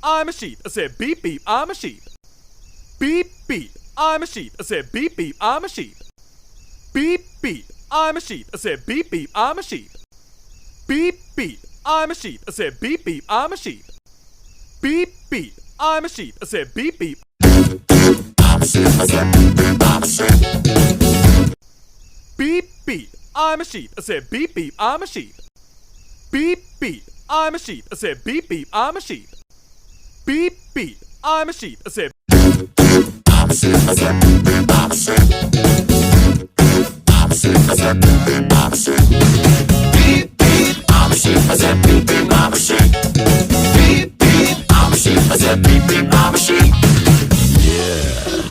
I'm a sheep. I said beep beep, I'm a sheep. Beep beep, I'm a sheep. I said beep beep, I'm a sheep. Beep beep, I'm a sheep. I said beep beep, I'm a sheep. Beep beep, I'm a sheep. I said beep beep, I'm a sheep. Beep beep, I'm a sheep. I said beep beep. Beep beep, I'm a sheep. I said beep beep, I'm a sheep. Beep beep, I'm a sheep. I said beep beep, I'm a sheep. Beep beep, I'm a sheep. I said I'm a sheep. I said beep beep, I'm a sheep. I'm a sheep. I said beep beep, I'm a sheep.